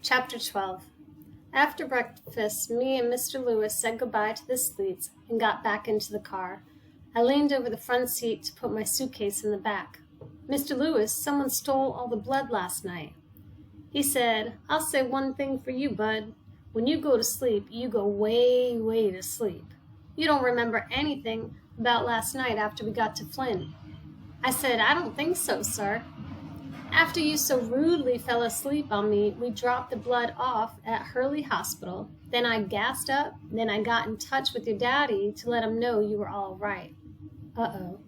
Chapter 12. After breakfast, me and Mr. Lewis said goodbye to the Sleets and got back into the car. I leaned over the front seat to put my suitcase in the back. "Mr. Lewis, someone stole all the blood last night." He said, "I'll say one thing for you, bud. When you go to sleep, you go way, way to sleep. You don't remember anything about last night after we got to Flint." I said, "I don't think so, sir. After you so rudely fell asleep on me, we dropped the blood off at Hurley Hospital. Then I gassed up. Then I got in touch with your daddy to let him know you were all right." "Uh-oh."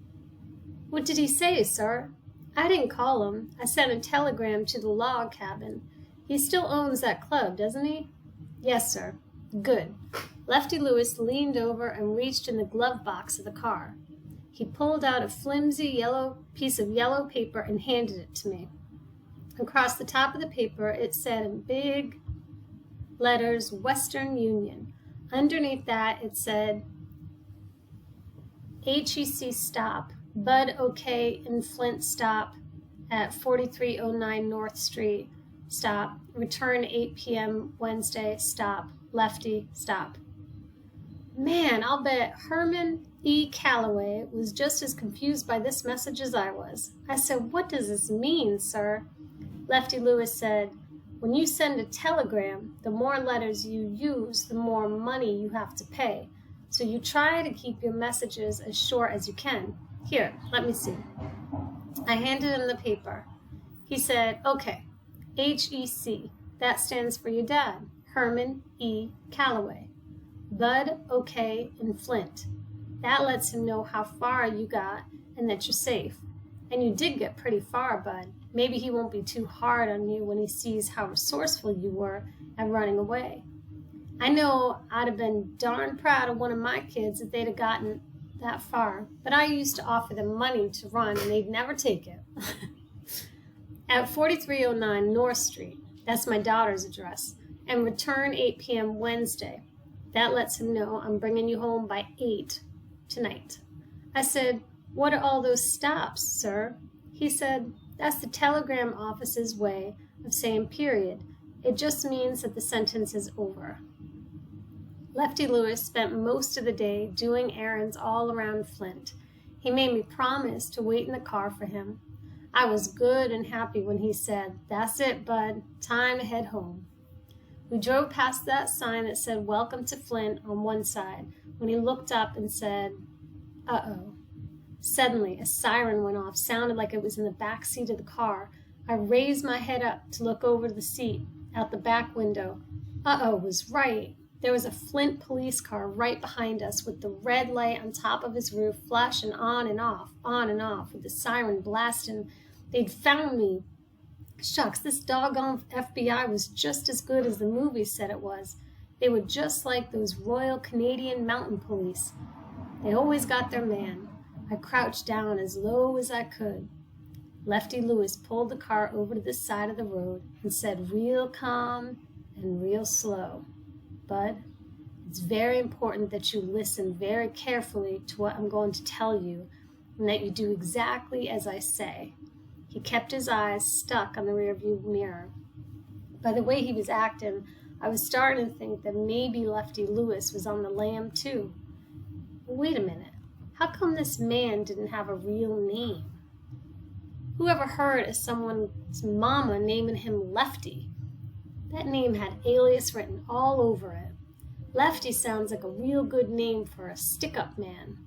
"What did he say, sir?" "I didn't call him. I sent a telegram to the log cabin. He still owns that club, doesn't he?" "Yes, sir." "Good." Lefty Lewis leaned over and reached in the glove box of the car. He pulled out a flimsy piece of yellow paper and handed it to me. Across the top of the paper, it said in big letters, Western Union. Underneath that, it said, HEC stop, Bud OK in Flint stop at 4309 North Street, stop, return 8 p.m. Wednesday, stop, Lefty, stop. Man, I'll bet Herman E. Calloway was just as confused by this message as I was. I said, "What does this mean, sir?" Lefty Lewis said, "When you send a telegram, the more letters you use, the more money you have to pay. So you try to keep your messages as short as you can. Here, let me see." I handed him the paper. He said, "Okay, HEC, that stands for your dad, Herman E. Calloway. Bud OK in Flint. That lets him know how far you got and that you're safe. And you did get pretty far, Bud. Maybe he won't be too hard on you when he sees how resourceful you were at running away. I know I'd have been darn proud of one of my kids if they'd have gotten that far, but I used to offer them money to run and they'd never take it." At 4309 North Street, that's my daughter's address, and return 8 p.m. Wednesday. That lets him know I'm bringing you home by 8 tonight. I said, "What are all those stops, sir?" He said, "That's the telegram office's way of saying period. It just means that the sentence is over." Lefty Lewis spent most of the day doing errands all around Flint. He made me promise to wait in the car for him. I was good and happy when he said, "That's it, Bud. Time to head home." We drove past that sign that said "Welcome to Flint" on one side when he looked up and said, "Uh-oh." Suddenly, a siren went off, sounded like it was in the back seat of the car. I raised my head up to look over the seat, out the back window. Uh-oh was right. There was a Flint police car right behind us with the red light on top of his roof flashing on and off, with the siren blasting. They'd found me. Shucks, this doggone FBI was just as good as the movie said it was. They were just like those Royal Canadian Mountain Police. They always got their man. I crouched down as low as I could. Lefty Lewis pulled the car over to the side of the road and said real calm and real slow, "Bud, it's very important that you listen very carefully to what I'm going to tell you and that you do exactly as I say." He kept his eyes stuck on the rearview mirror. By the way he was acting, I was starting to think that maybe Lefty Lewis was on the lam too. Wait a minute. How come this man didn't have a real name? Who ever heard of someone's mama naming him Lefty? That name had alias written all over it. Lefty sounds like a real good name for a stick-up man.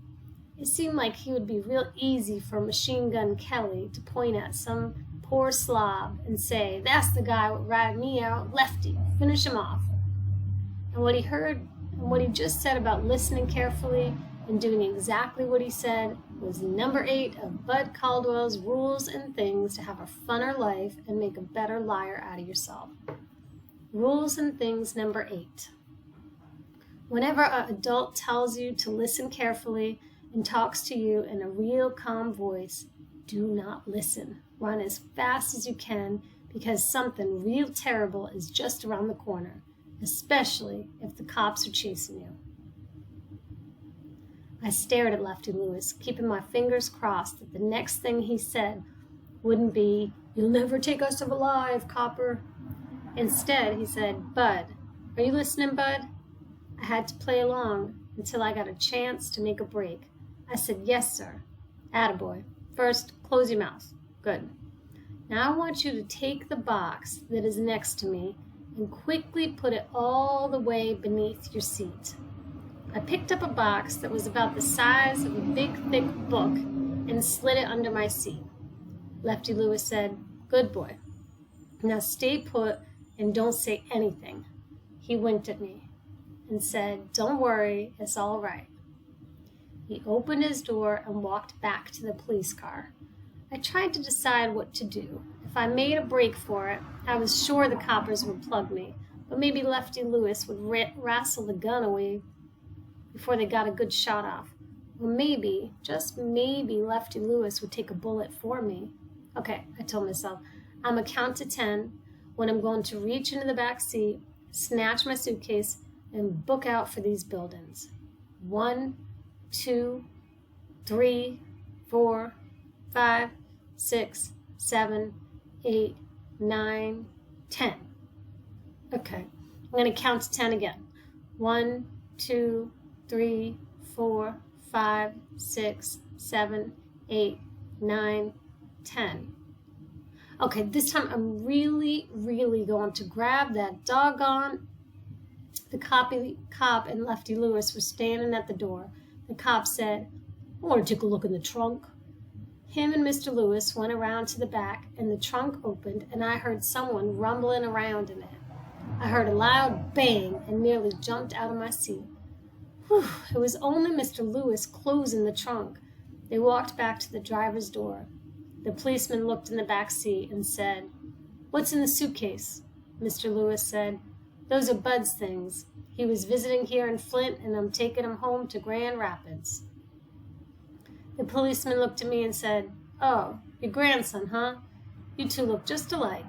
It seemed like he would be real easy for Machine Gun Kelly to point at some poor slob and say, "That's the guy who ratted me out, Lefty, finish him off." And what he just said about listening carefully and doing exactly what he said was number 8 of Bud Caldwell's Rules and Things to have a funner life and make a better liar out of yourself. Rules and Things number 8. Whenever an adult tells you to listen carefully and talks to you in a real calm voice, do not listen. Run as fast as you can because something real terrible is just around the corner, especially if the cops are chasing you. I stared at Lefty Lewis, keeping my fingers crossed that the next thing he said wouldn't be, "You'll never take us alive, copper." Instead, he said, "Bud, are you listening, Bud?" I had to play along until I got a chance to make a break. I said, "Yes, sir." "Attaboy. First, close your mouth." "Good. Now I want you to take the box that is next to me and quickly put it all the way beneath your seat." I picked up a box that was about the size of a big, thick book and slid it under my seat. Lefty Lewis said, "Good boy. Now stay put and don't say anything." He winked at me and said, "Don't worry, it's all right." He opened his door and walked back to the police car. I tried to decide what to do. If I made a break for it, I was sure the coppers would plug me, but maybe Lefty Lewis would wrestle the gun away before they got a good shot off. Or maybe, just maybe, Lefty Lewis would take a bullet for me. Okay, I told myself, I'm going to count to 10 when I'm going to reach into the back seat, snatch my suitcase, and book out for these buildings. 1, 2, 3, 4, 5, 6, 7, 8, 9, 10. Okay, I'm going to count to 10 again. 1, 2, 3, 4, 5, 6, 7, 8, 9, 10. Okay, this time I'm really going to grab that doggone. The cop and Lefty Lewis were standing at the door. The cop said, "I want to take a look in the trunk." Him and Mr. Lewis went around to the back, and the trunk opened, and I heard someone rumbling around in it. I heard a loud bang and nearly jumped out of my seat. Whew, it was only Mr. Lewis closing the trunk. They walked back to the driver's door. The policeman looked in the back seat and said, "What's in the suitcase?" Mr. Lewis said, "Those are Bud's things. He was visiting here in Flint, and I'm taking him home to Grand Rapids." The policeman looked at me and said, "Oh, your grandson, huh? You two look just alike."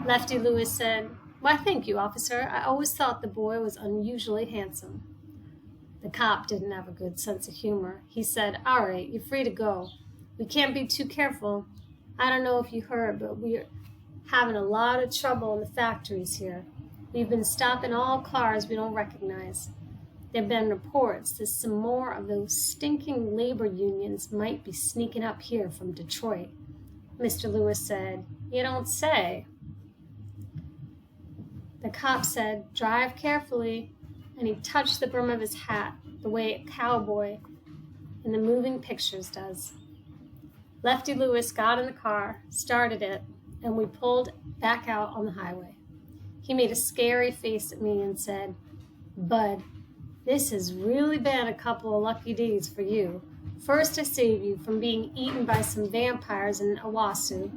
Lefty Lewis said, "Why, thank you, officer. I always thought the boy was unusually handsome." The cop didn't have a good sense of humor. He said, "All right, you're free to go. We can't be too careful. I don't know if you heard, but we're having a lot of trouble in the factories here. We've been stopping all cars we don't recognize. There have been reports that some more of those stinking labor unions might be sneaking up here from Detroit." Mr. Lewis said, "You don't say." The cop said, "Drive carefully," and he touched the brim of his hat the way a cowboy in the moving pictures does. Lefty Lewis got in the car, started it, and we pulled back out on the highway. He made a scary face at me and said, "Bud, this has really been a couple of lucky days for you. First, I saved you from being eaten by some vampires in Owasso.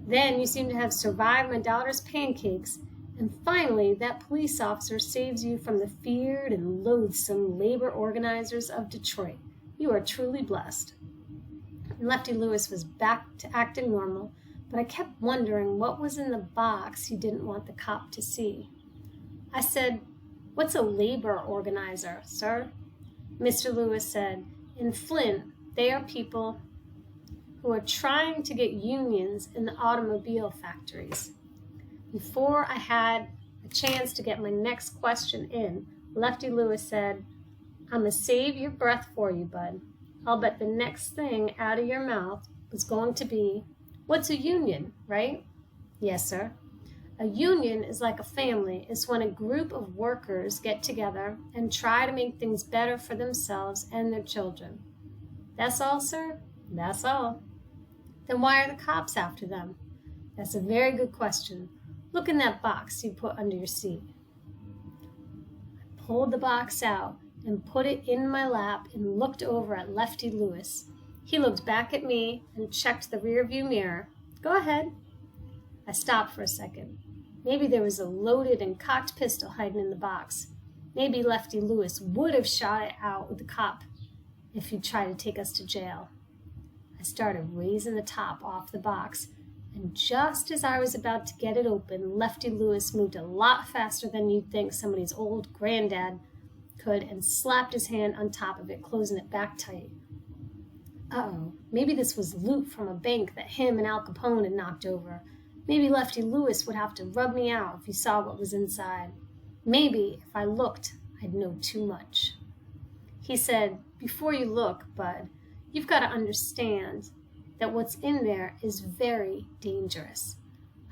Then you seem to have survived my daughter's pancakes. And finally, that police officer saves you from the feared and loathsome labor organizers of Detroit. You are truly blessed." And Lefty Lewis was back to acting normal, but I kept wondering what was in the box he didn't want the cop to see. I said, "What's a labor organizer, sir?" Mr. Lewis said, "In Flint, they are people who are trying to get unions in the automobile factories." Before I had a chance to get my next question in, Lefty Lewis said, "I'm going to save your breath for you, Bud. I'll bet the next thing out of your mouth was going to be, 'What's a union?' right?" "Yes, sir." "A union is like a family. It's when a group of workers get together and try to make things better for themselves and their children." "That's all, sir?" "That's all." "Then why are the cops after them?" "That's a very good question. Look in that box you put under your seat." I pulled the box out and put it in my lap and looked over at Lefty Lewis. He looked back at me and checked the rearview mirror. "Go ahead." I stopped for a second. Maybe there was a loaded and cocked pistol hiding in the box. Maybe Lefty Lewis would have shot it out with the cop if he'd tried to take us to jail. I started raising the top off the box, and just as I was about to get it open, Lefty Lewis moved a lot faster than you'd think somebody's old granddad could and slapped his hand on top of it, closing it back tight. Uh-oh, maybe this was loot from a bank that him and Al Capone had knocked over. Maybe Lefty Lewis would have to rub me out if he saw what was inside. Maybe if I looked, I'd know too much. He said, "Before you look, Bud, you've got to understand that what's in there is very dangerous."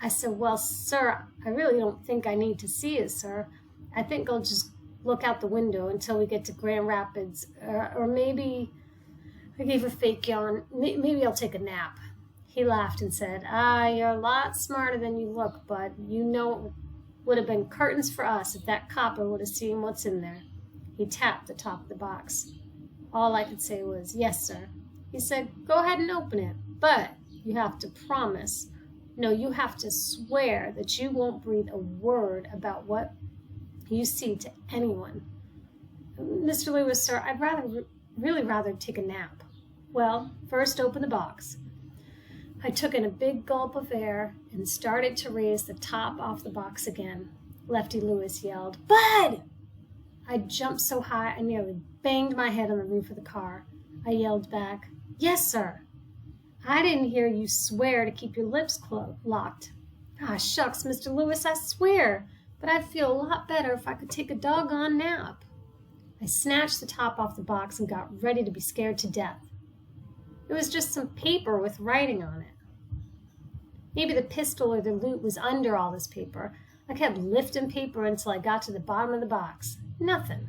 I said, "Well, sir, I really don't think I need to see it, sir. I think I'll just look out the window until we get to Grand Rapids, or maybe," I gave a fake yawn, "maybe I'll take a nap." He laughed and said, "You're a lot smarter than you look, Bud. You know it would have been curtains for us if that copper would have seen what's in there." He tapped the top of the box. All I could say was, "Yes, sir." He said, "Go ahead and open it, but you have to promise. No, you have to swear that you won't breathe a word about what you see to anyone." "Mr. Lewis, sir, I'd really rather take a nap." "Well, first open the box." I took in a big gulp of air and started to raise the top off the box again. Lefty Lewis yelled, "Bud!" I jumped so high I nearly banged my head on the roof of the car. I yelled back, "Yes, sir." "I didn't hear you swear to keep your lips locked." Shucks, Mr. Lewis, I swear, but I'd feel a lot better if I could take a doggone nap." I snatched the top off the box and got ready to be scared to death. It was just some paper with writing on it. Maybe the pistol or the loot was under all this paper. I kept lifting paper until I got to the bottom of the box. Nothing.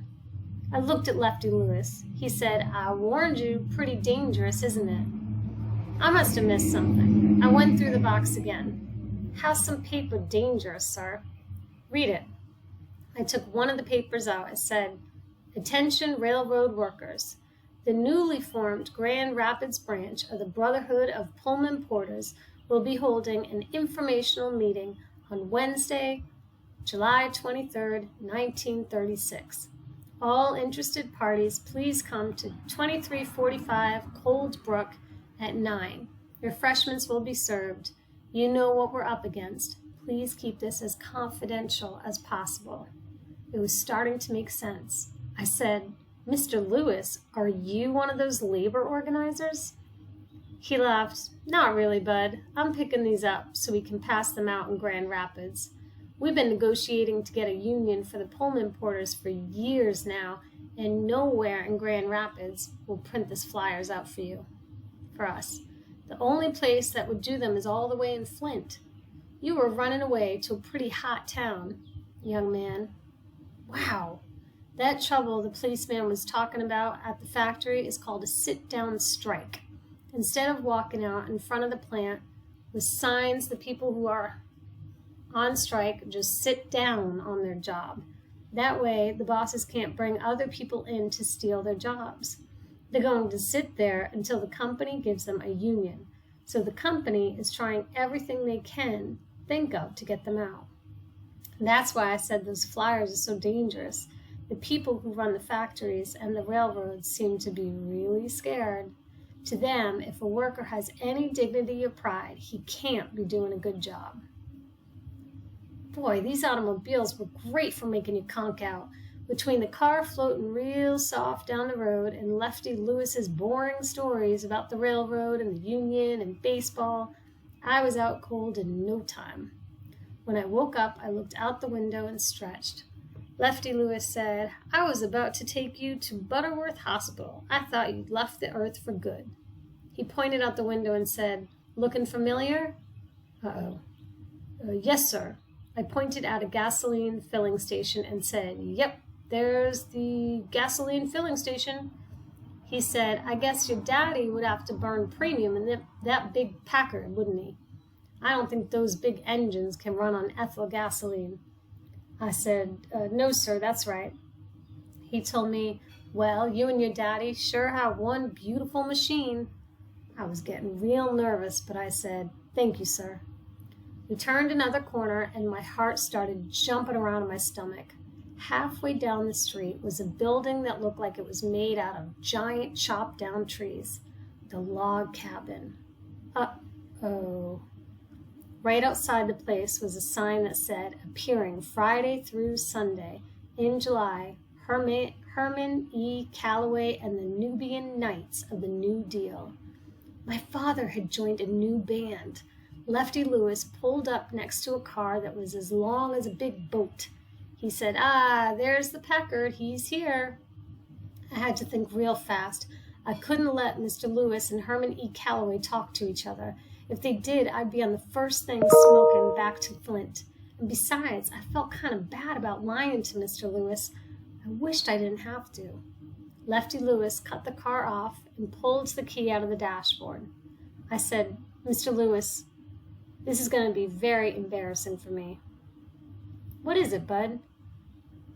I looked at Lefty Lewis. He said, "I warned you, pretty dangerous, isn't it?" I must have missed something. I went through the box again. "How's some paper dangerous, sir?" "Read it." I took one of the papers out. It said, "Attention railroad workers. The newly formed Grand Rapids branch of the Brotherhood of Pullman Porters will be holding an informational meeting on Wednesday, July 23rd, 1936. All interested parties, please come to 2345 Cold Brook at 9. Refreshments will be served. You know what we're up against. Please keep this as confidential as possible." It was starting to make sense. I said, "Mr. Lewis, are you one of those labor organizers?" He laughed. "Not really, Bud. I'm picking these up so we can pass them out in Grand Rapids. We've been negotiating to get a union for the Pullman porters for years now, and nowhere in Grand Rapids will print these flyers out for us. The only place that would do them is all the way in Flint. You were running away to a pretty hot town, young man." Wow. That trouble the policeman was talking about at the factory is called a sit-down strike. Instead of walking out in front of the plant with signs, the people who are on strike just sit down on their job. That way, the bosses can't bring other people in to steal their jobs. They're going to sit there until the company gives them a union. So the company is trying everything they can think of to get them out. And that's why I said those flyers are so dangerous. The people who run the factories and the railroads seem to be really scared. To them, if a worker has any dignity or pride, he can't be doing a good job. Boy, these automobiles were great for making you conk out. Between the car floating real soft down the road and Lefty Lewis's boring stories about the railroad and the union and baseball, I was out cold in no time. When I woke up, I looked out the window and stretched. Lefty Lewis said, "I was about to take you to Butterworth Hospital. I thought you'd left the earth for good." He pointed out the window and said, "Looking familiar?" "Yes, sir." I pointed at a gasoline filling station and said, "Yep, there's the gasoline filling station." He said, "I guess your daddy would have to burn premium in that big Packard, wouldn't he? I don't think those big engines can run on ethyl gasoline." I said, "No, sir, that's right." He told me, "Well, you and your daddy sure have one beautiful machine." I was getting real nervous, but I said, "Thank you, sir." We turned another corner, and my heart started jumping around in my stomach. Halfway down the street was a building that looked like it was made out of giant chopped-down trees. The log cabin. Uh-oh. Right outside the place was a sign that said, "Appearing Friday through Sunday in July, Herman E. Calloway and the Nubian Knights of the New Deal." My father had joined a new band. Lefty Lewis pulled up next to a car that was as long as a big boat. He said, there's the Packard. He's here. I had to think real fast. I couldn't let Mr. Lewis and Herman E. Calloway talk to each other. If they did, I'd be on the first thing smoking back to Flint. And besides, I felt kind of bad about lying to Mr. Lewis. I wished I didn't have to. Lefty Lewis cut the car off and pulled the key out of the dashboard. I said, Mr. Lewis, this is going to be very embarrassing for me. What is it, Bud?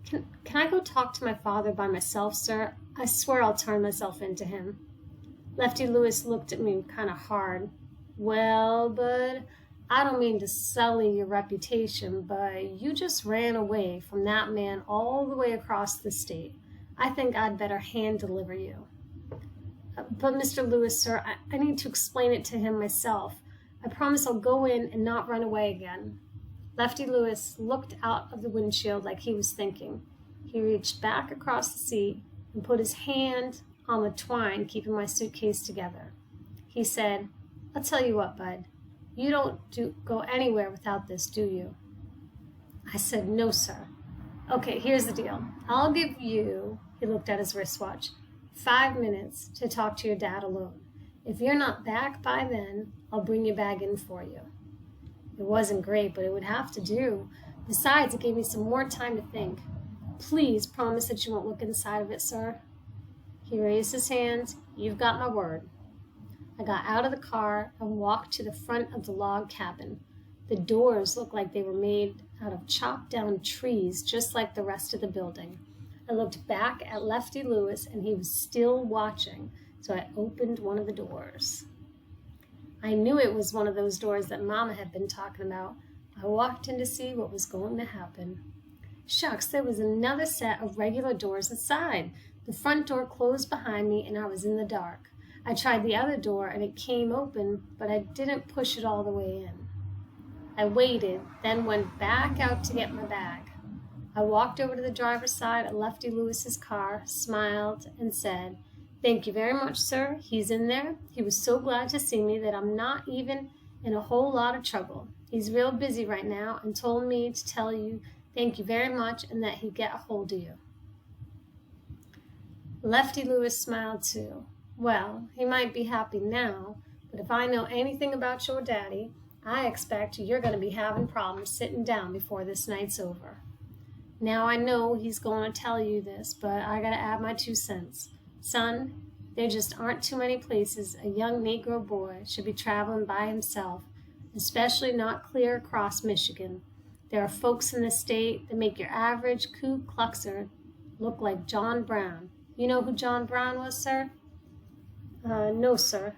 Can I go talk to my father by myself, sir? I swear I'll turn myself into him. Lefty Lewis looked at me kind of hard. Well, Bud, I don't mean to sully your reputation, but you just ran away from that man all the way across the state. I think I'd better hand deliver you. But Mr. Lewis, sir, I need to explain it to him myself. I promise I'll go in and not run away again. Lefty Lewis looked out of the windshield like he was thinking. He reached back across the seat and put his hand on the twine keeping my suitcase together. He said, I'll tell you what, Bud. You don't go anywhere without this, do you? I said, no, sir. Okay, here's the deal. I'll give you, he looked at his wristwatch, 5 minutes to talk to your dad alone. If you're not back by then, I'll bring your bag in for you. It wasn't great, but it would have to do. Besides, it gave me some more time to think. Please promise that you won't look inside of it, sir. He raised his hands. You've got my word. I got out of the car and walked to the front of the log cabin. The doors looked like they were made out of chopped down trees, just like the rest of the building. I looked back at Lefty Lewis, and he was still watching, so I opened one of the doors. I knew it was one of those doors that Mama had been talking about. I walked in to see what was going to happen. Shucks, there was another set of regular doors inside. The front door closed behind me, and I was in the dark. I tried the other door, and it came open, but I didn't push it all the way in. I waited, then went back out to get my bag. I walked over to the driver's side of Lefty Lewis's car, smiled, and said, Thank you very much, sir. He's in there. He was so glad to see me that I'm not even in a whole lot of trouble. He's real busy right now and told me to tell you thank you very much and that he'd get a hold of you. Lefty Lewis smiled too. Well, he might be happy now, but if I know anything about your daddy, I expect you're going to be having problems sitting down before this night's over. Now I know he's going to tell you this, but I got to add my 2 cents. Son, there just aren't too many places a young Negro boy should be traveling by himself, especially not clear across Michigan. There are folks in the state that make your average Ku Kluxer look like John Brown. You know who John Brown was, sir? No, sir.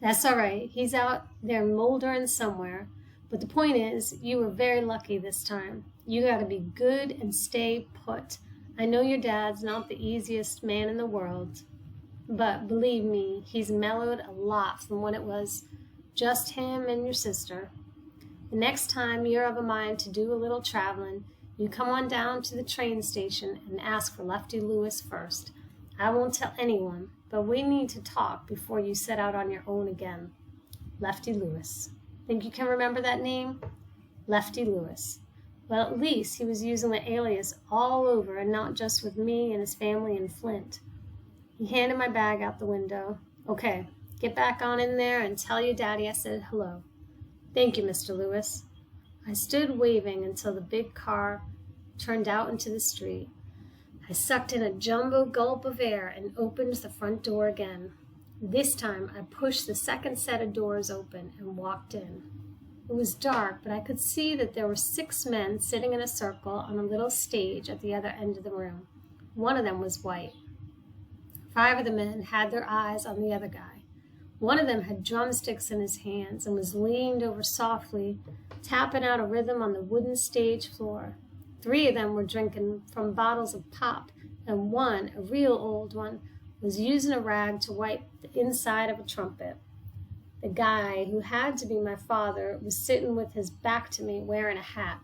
That's all right. He's out there moldering somewhere. But the point is, you were very lucky this time. You got to be good and stay put. I know your dad's not the easiest man in the world, but believe me, he's mellowed a lot from when it was just him and your sister. The next time you're of a mind to do a little traveling, you come on down to the train station and ask for Lefty Lewis first. I won't tell anyone, but we need to talk before you set out on your own again. Lefty Lewis. Think you can remember that name? Lefty Lewis. Well, at least he was using the alias all over and not just with me and his family in Flint. He handed my bag out the window. Okay, get back on in there and tell your daddy I said hello. Thank you, Mr. Lewis. I stood waving until the big car turned out into the street. I sucked in a jumbo gulp of air and opened the front door again. This time I pushed the second set of doors open and walked in. It was dark, but I could see that there were 6 men sitting in a circle on a little stage at the other end of the room. One of them was white. 5 of the men had their eyes on the other guy. One of them had drumsticks in his hands and was leaned over softly, tapping out a rhythm on the wooden stage floor. 3 of them were drinking from bottles of pop, and one, a real old one, was using a rag to wipe the inside of a trumpet. The guy, who had to be my father, was sitting with his back to me wearing a hat.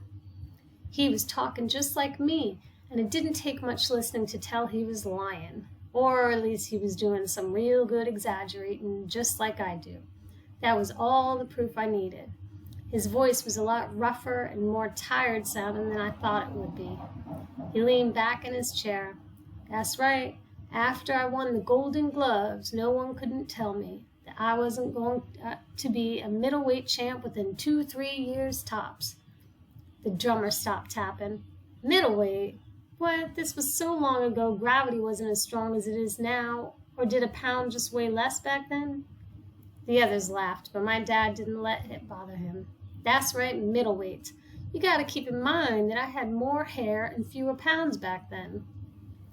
He was talking just like me, and it didn't take much listening to tell he was lying, or at least he was doing some real good exaggerating just like I do. That was all the proof I needed. His voice was a lot rougher and more tired sounding than I thought it would be. He leaned back in his chair. That's right. After I won the Golden Gloves, no one couldn't tell me that I wasn't going to be a middleweight champ within 2-3 years tops. The drummer stopped tapping. Middleweight? What? This was so long ago, gravity wasn't as strong as it is now. Or did a pound just weigh less back then? The others laughed, but my dad didn't let it bother him. That's right, middleweight. You got to keep in mind that I had more hair and fewer pounds back then.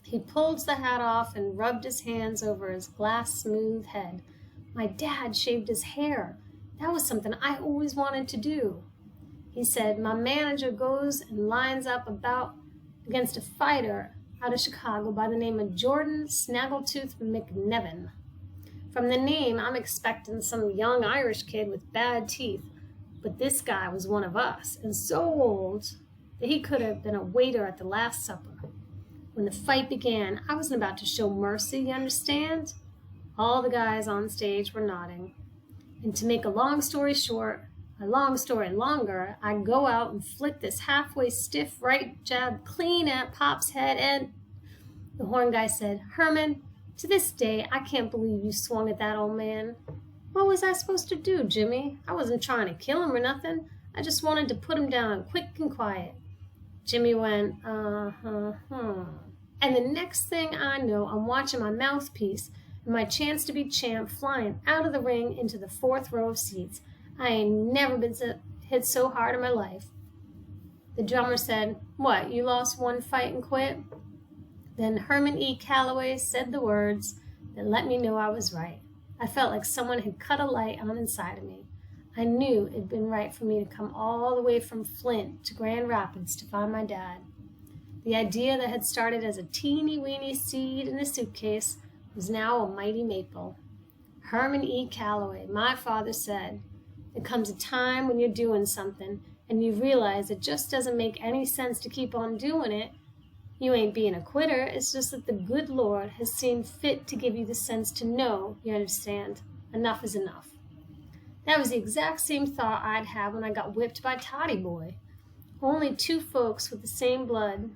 He pulled the hat off and rubbed his hands over his glass-smooth head. My dad shaved his hair. That was something I always wanted to do. He said, my manager goes and lines up against a fighter out of Chicago by the name of Jordan Snaggletooth McNevin. From the name, I'm expecting some young Irish kid with bad teeth, but this guy was one of us, and so old that he could have been a waiter at the Last Supper. When the fight began, I wasn't about to show mercy, you understand? All the guys on stage were nodding. And to make a long story short, a long story longer, I go out and flick this halfway stiff right jab clean at Pop's head, and the horn guy said, Herman, to this day, I can't believe you swung at that old man. What was I supposed to do, Jimmy? I wasn't trying to kill him or nothing. I just wanted to put him down quick and quiet. Jimmy went, And the next thing I know, I'm watching my mouthpiece and my chance to be champ flying out of the ring into the 4th row of seats. I ain't never been hit so hard in my life. The drummer said, What, you lost one fight and quit? Then Herman E. Calloway said the words that let me know I was right. I felt like someone had cut a light on inside of me. I knew it'd been right for me to come all the way from Flint to Grand Rapids to find my dad. The idea that had started as a teeny-weeny seed in a suitcase was now a mighty maple. Herman E. Calloway, my father said, there comes a time when you're doing something and you realize it just doesn't make any sense to keep on doing it. You ain't being a quitter, it's just that the good Lord has seen fit to give you the sense to know, you understand, enough is enough. That was the exact same thought I'd had when I got whipped by Toddy Boy. Only 2 folks with the same blood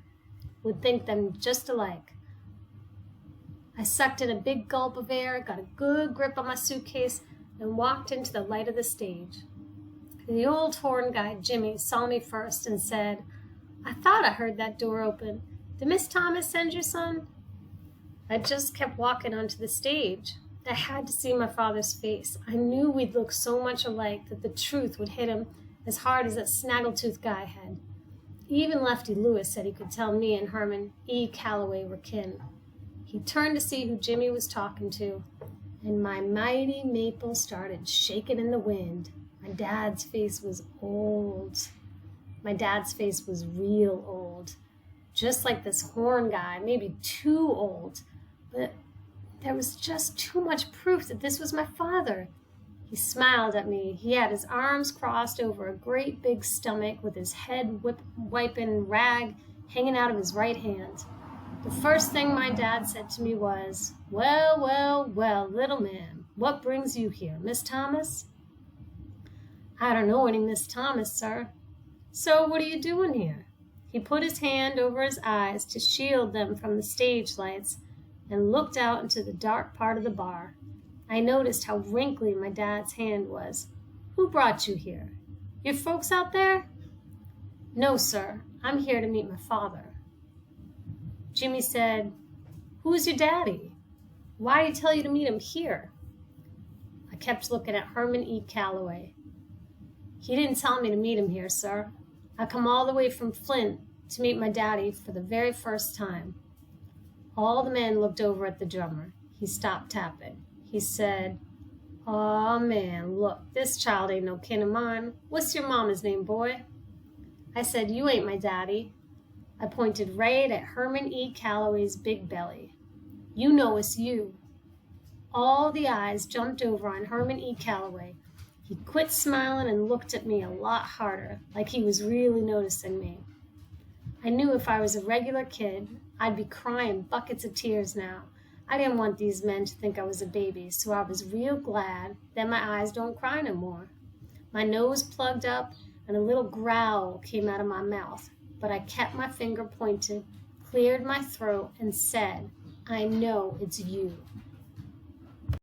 would think them just alike. I sucked in a big gulp of air, got a good grip on my suitcase, and walked into the light of the stage. The old horn guy, Jimmy, saw me first and said, I thought I heard that door open. Did Miss Thomas send your son? I just kept walking onto the stage. I had to see my father's face. I knew we'd look so much alike that the truth would hit him as hard as that snaggletooth guy had. Even Lefty Lewis said he could tell me and Herman E. Calloway were kin. He turned to see who Jimmy was talking to, and my mighty maple started shaking in the wind. My dad's face was old. My dad's face was real old. Just like this horn guy, maybe too old. But there was just too much proof that this was my father. He smiled at me. He had his arms crossed over a great big stomach with his head wiping rag hanging out of his right hand. The first thing my dad said to me was, Well, well, well, little man, what brings you here, Miss Thomas? I don't know any Miss Thomas, sir. So what are you doing here? He put his hand over his eyes to shield them from the stage lights and looked out into the dark part of the bar. I noticed how wrinkly my dad's hand was. Who brought you here? Your folks out there? No, sir. I'm here to meet my father. Jimmy said, Who's your daddy? Why did he tell you to meet him here? I kept looking at Herman E. Calloway. He didn't tell me to meet him here, sir. I come all the way from Flint to meet my daddy for the very first time. All the men looked over at the drummer. He stopped tapping. He said, Aw, man, look, this child ain't no kin of mine. What's your mama's name, boy? I said, You ain't my daddy. I pointed right at Herman E. Calloway's big belly. You know it's you. All the eyes jumped over on Herman E. Calloway. He quit smiling and looked at me a lot harder, like he was really noticing me. I knew if I was a regular kid, I'd be crying buckets of tears now. I didn't want these men to think I was a baby, so I was real glad that my eyes don't cry no more. My nose plugged up and a little growl came out of my mouth, but I kept my finger pointed, cleared my throat, and said, I know it's you.